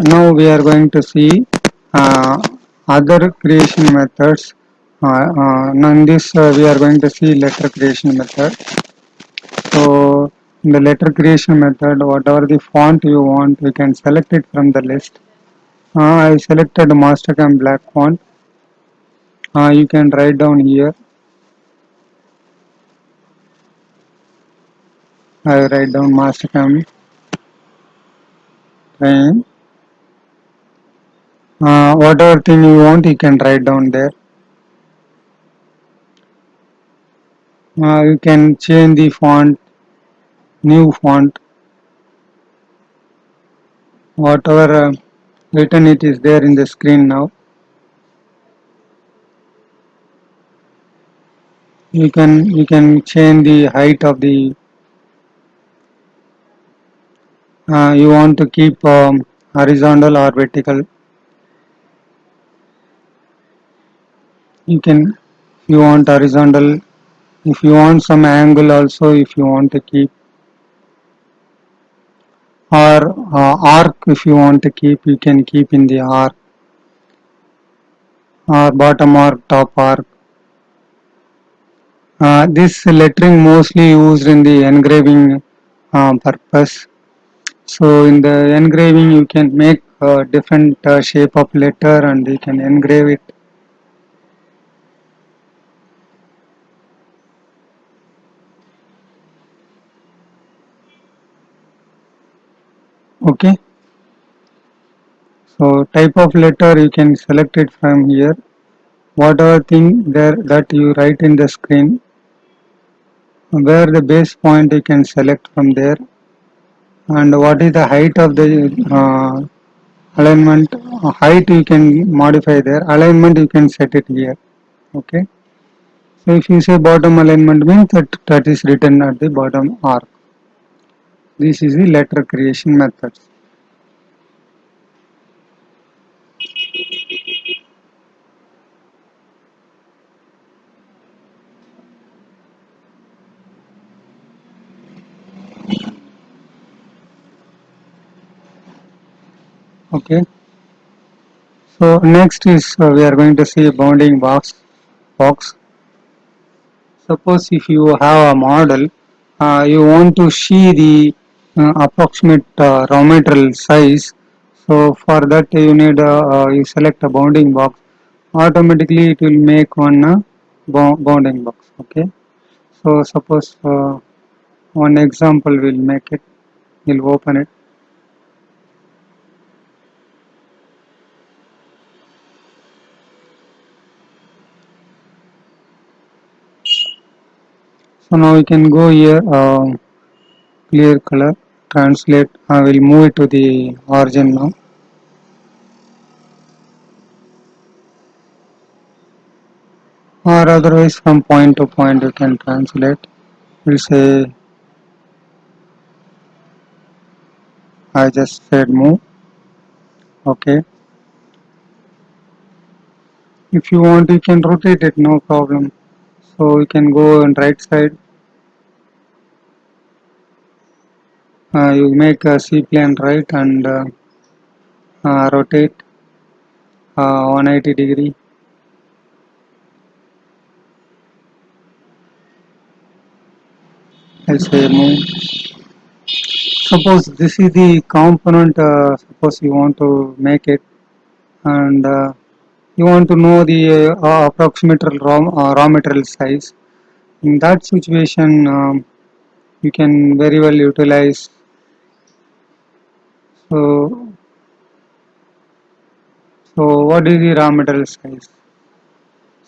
Now we are going to see uh, other creation methods. In this we are going to see letter creation method. So in the letter creation method, whatever the font you want, you can select it from the list. I selected Mastercam black font. You can write down here. I write down Mastercam train. Whatever thing you want, you can write down there. You can change the font, new font, whatever written it is there in the screen now. You can change the height of the. You want to keep horizontal or vertical. You can. You want horizontal. If you want some angle also, if you want to keep, or arc, if you want to keep, you can keep in the arc, or bottom arc, top arc. This lettering mostly used in the engraving purpose. So in the engraving, you can make different shape of letter and you can engrave it. Okay. So type of letter you can select it from here. Whatever thing there that you write in the screen, where the base point you can select from there, and what is the height of the alignment. Height you can modify there. Alignment you can set it here. Okay. So if you say bottom alignment means that is written at the bottom arc. This is the letter creation method. Okay. So next is we are going to see a bounding box. Suppose if you have a model, you want to see the approximate raw material size. So for that you need you select a bounding box. Automatically it will make one bounding box. Okay. So suppose one example will make it. We'll open it. So now we can go here. Clear color, translate. I will move it to the origin now. Or otherwise from point to point you can translate. We'll say I just said move. Okay. If you want you can rotate it, no problem. So you can go on right side. You make a C plane right and rotate 180 degree. I'll say move. Suppose this is the component. Suppose you want to make it and you want to know the approximate raw material size. In that situation, you can very well utilize. So, so what is the raw material size?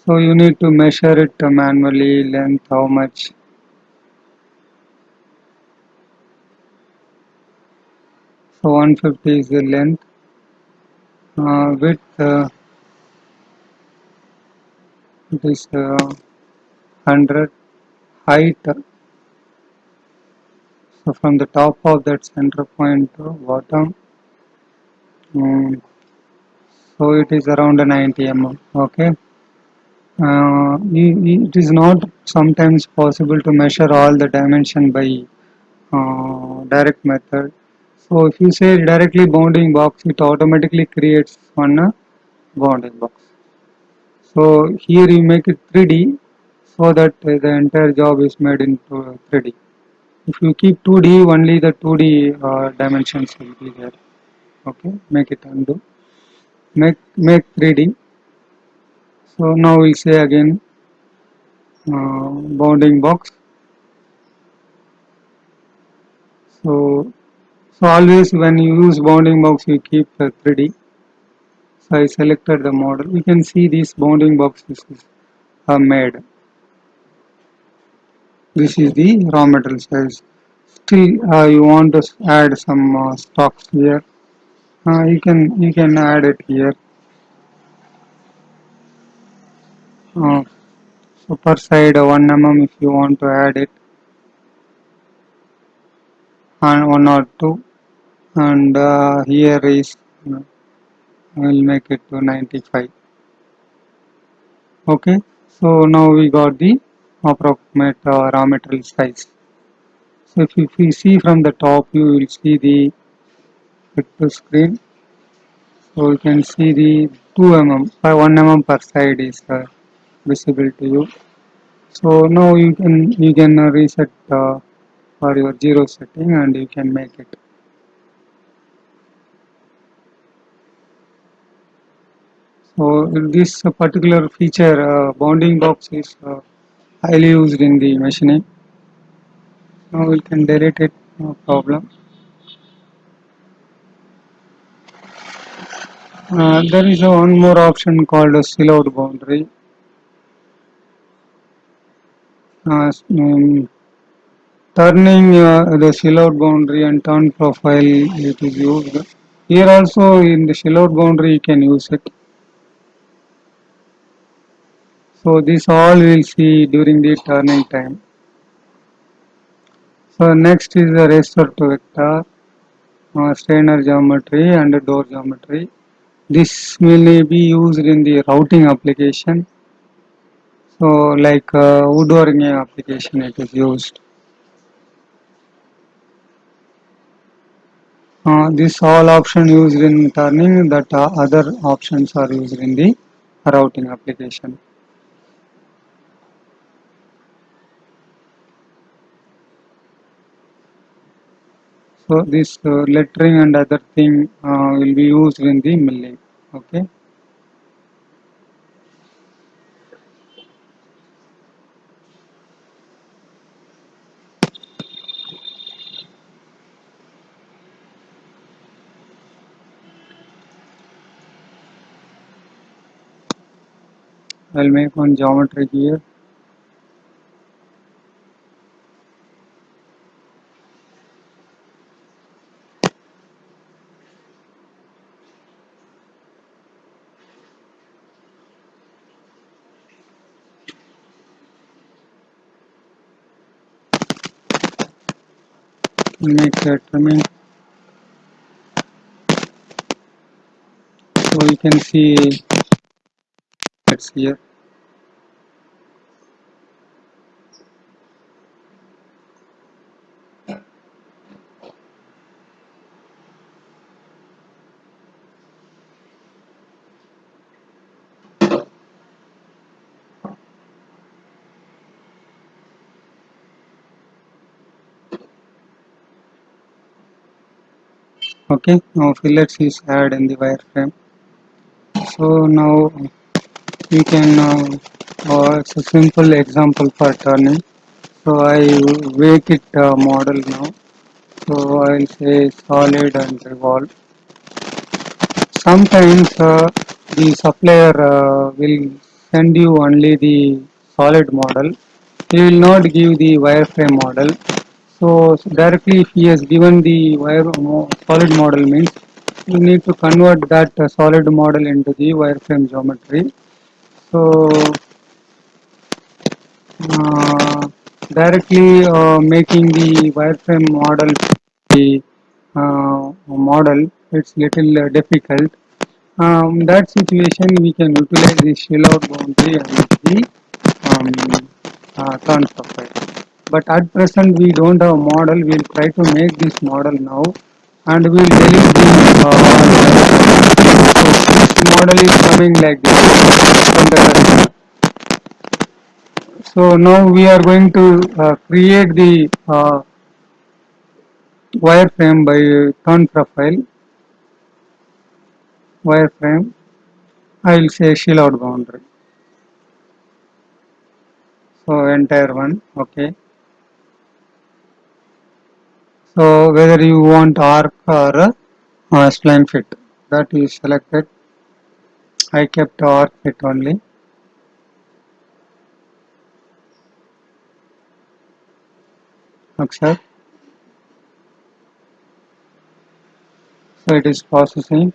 So you need to measure it manually. Length, how much? So 150 is the length. Width, it is 100. Height. So from the top of that center point to bottom. Um, so it is around 90 mm. Okay. It is not sometimes possible to measure all the dimension by direct method. So if you say directly bounding box, it automatically creates one bounding box. So here you make it 3D so that the entire job is made into 3D. If you keep 2D, only the 2D dimensions will be there. Okay, make it undo. Make 3D. So now we'll say again bounding box. So always when you use bounding box, you keep 3D. So I selected the model. You can see these bounding boxes are made. This is the raw material size. Still, you want to add some stocks here. You can add it here. Uh, so per side 1 mm if you want to add it, and 1 or 2, and here is we'll make it to 95. Okay. So now we got the approximate raw material size. So if you see from the top, you will see the picture screen. So you can see the 2 mm by 1 mm per side is visible to you. So now you can reset for your zero setting and you can make it. So this particular feature bounding box is highly used in the machining. Now we can delete it, no problem. There is one more option called a silhouette boundary. Turning the silhouette boundary and turn profile it is used. Here also in the silhouette boundary you can use it. So this all we'll see during the turning time. So next is the raster to vector, strainer geometry and door geometry. This will be used in the routing application. So like woodworking application it is used. This all option used in turning, that other options are used in the routing application. So this lettering and other thing will be used in the milling. Okay. I'll make one geometry here. I'll make that trimming. So you can see that's here. Okay. Now fillets is add in the wireframe. So now we can it's a simple example for turning. So I make it model now. So I'll say solid and revolve. Sometimes the supplier will send you only the solid model. He will not give the wireframe model. So directly if he has given the solid model means you need to convert that solid model into the wireframe geometry. So uh, directly making the wireframe model the model, it's little difficult. That situation we can utilize the shell-out boundary and the turn profile. But at present we don't have a model. We'll try to make this model now. and we will delete the so this model is coming like this from the cursor. So now we are going to create the wireframe by turn profile wireframe. I will say shield out boundary. So entire one, okay. So whether you want arc or spline fit, that is selected. I kept arc fit only. Accept. So it is processing.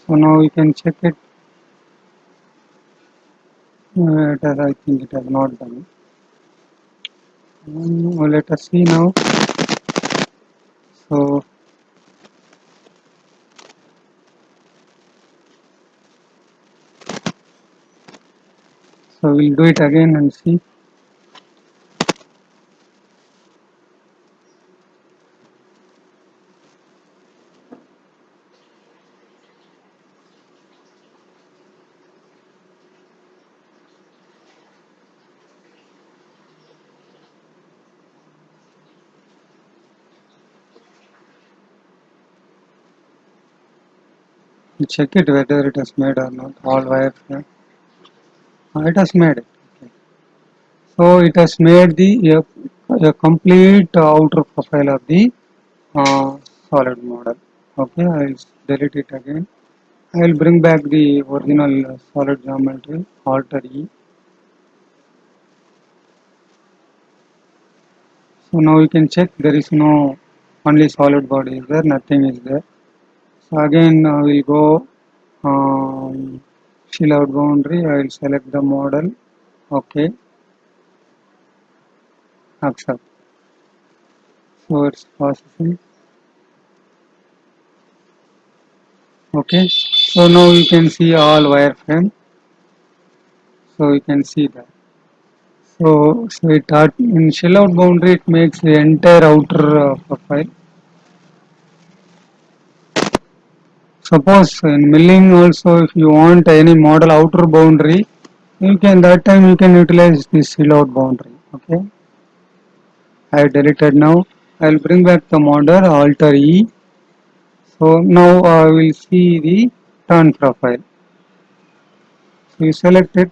So now we can check it. It has, I think it has not done. Let us see now. So we'll do it again and see. Check it whether it has made or not. All wireframe. It has made it. Okay. So it has made the a complete outer profile of the uh, solid model. Okay, I will delete it again. I will bring back the original solid geometry. Alter E. So now we can check there is no only solid body is there, nothing is there. So again we'll go shield out boundary. I will select the model. Okay, accept. So it's processing. Okay, so now you can see all wireframe. So you can see that. So in shell out boundary it makes the entire outer profile. Suppose in milling also if you want any model outer boundary, you can that time you can utilize this shell out boundary. Okay, I have deleted now. I will bring back the model alter E. So now we will see the turn profile. So you select it.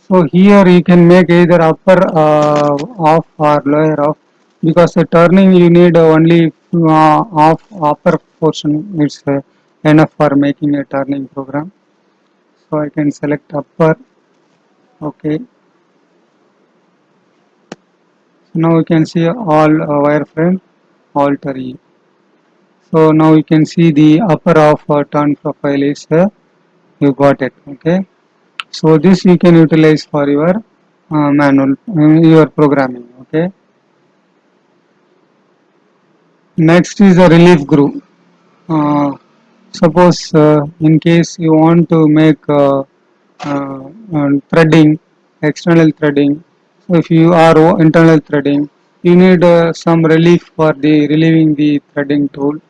So here you can make either upper off or lower off because the turning you need only off upper portion. It's enough for making a turning program. So I can select upper. Okay. So now you can see all wireframe alter E. So now you can see the upper of turn profile is you got it. Okay. So this you can utilize for your manual your programming. Okay. Next is the relief groove. Uh, Suppose in case you want to make threading, external threading, so if you are internal threading, you need some relief for the relieving the threading tool.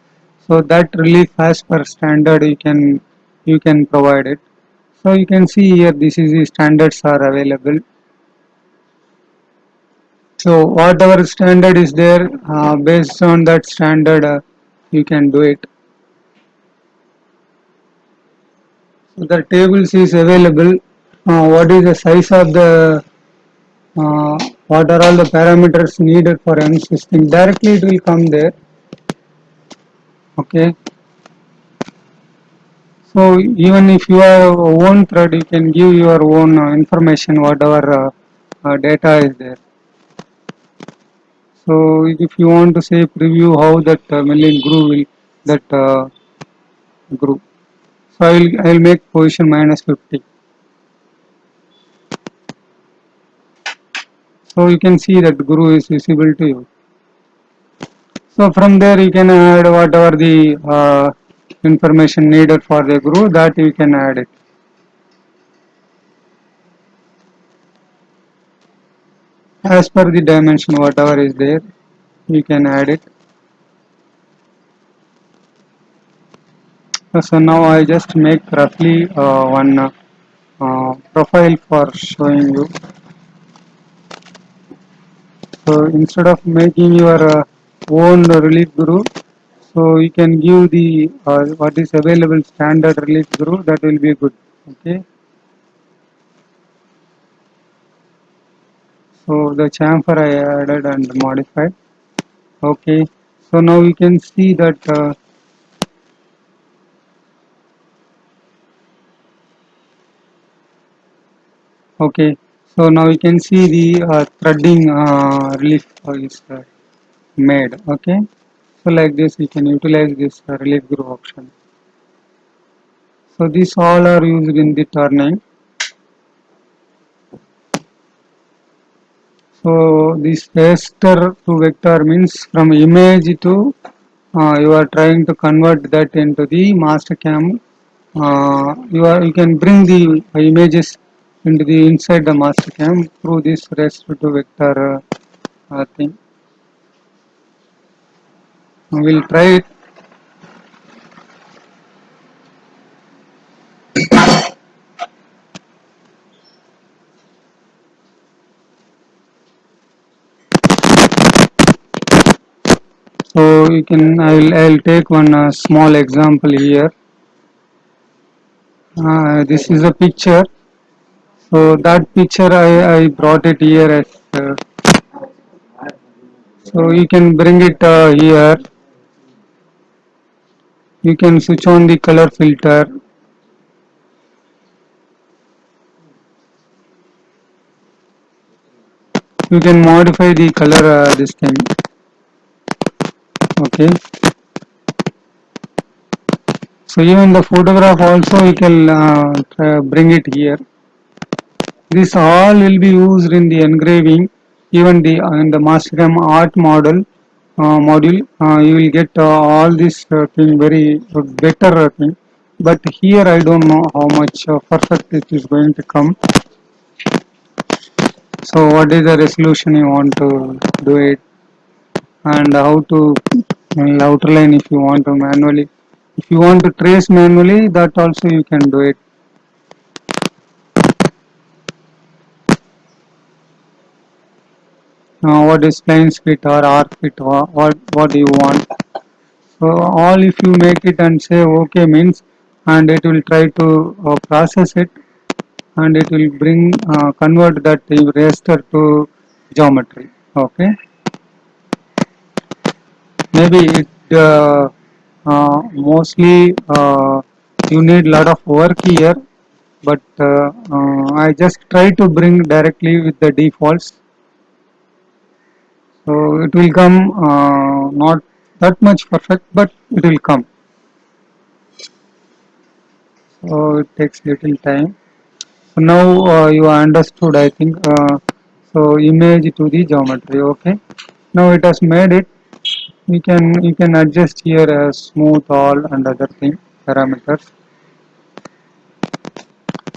So that relief as per standard you can provide it. So you can see here this is the standards are available. So whatever standard is there, based on that standard, you can do it. So the tables is available. What is the size of the what are all the parameters needed for M system? Directly it will come there. Okay. So even if you have own thread, you can give your own information, whatever data is there. So if you want to say preview how that milling groove will that groove. So I will make position -50. So you can see that groove is visible to you. So from there you can add whatever the information needed for the groove that you can add it. as per the dimension whatever is there we can add it. So now I just make roughly one profile for showing you. So instead of making your own relief guru, so you can give the what is available standard relief guru, that will be good. Okay. So the chamfer I added and modified. Okay. So now you can see that okay. So now you can see the threading relief is made. Okay. So like this you can utilize this relief group option. So these all are used in the turning. So this raster to vector means from image to you are trying to convert that into the master cam. You can bring the images into the inside the master cam through this raster to vector thing. We'll try it. So you can. I'll take one small example here. This is a picture. So that picture I brought it here as. So you can bring it here. You can switch on the color filter. You can modify the color this thing. Okay. So even the photograph also you can bring it here. This all will be used in the engraving. Even the in the Mastercam art module, you will get all this thing very better thing. But here I don't know how much perfect it is going to come. So what is the resolution you want to do it, and how to outline if you want to manually. If you want to trace manually, that also you can do it. What is plane split or arc fit, what do you want. So all if you make it and say okay means, and it will try to process it, and it will bring convert that raster to geometry. Okay. Maybe it mostly you need lot of work here, but I just try to bring directly with the defaults. So it will come not that much perfect, but it will come. So it takes little time. So now you understood, I think. So image to the geometry. Okay. Now it has made it. You can adjust here smooth all and other thing parameters.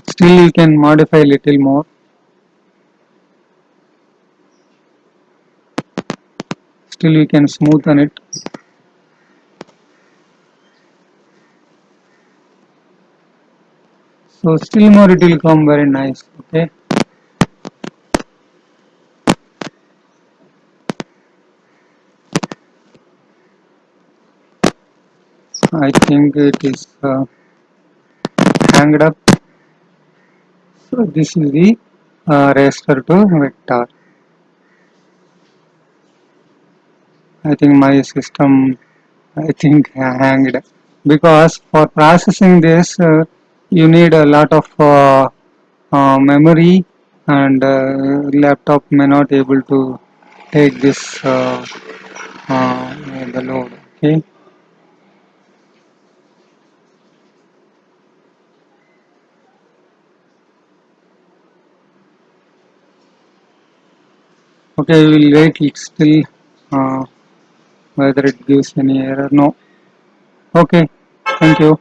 Still you can modify little more. Still you can smoothen it. So still more it will come very nice. Okay. I think it is hanged up. So this is the raster to vector. I think my system, I think hanged, because for processing this you need a lot of memory, and laptop may not able to take this the load. Okay. Okay, we will wait it still uh, whether it gives any error. No. Okay. Thank you.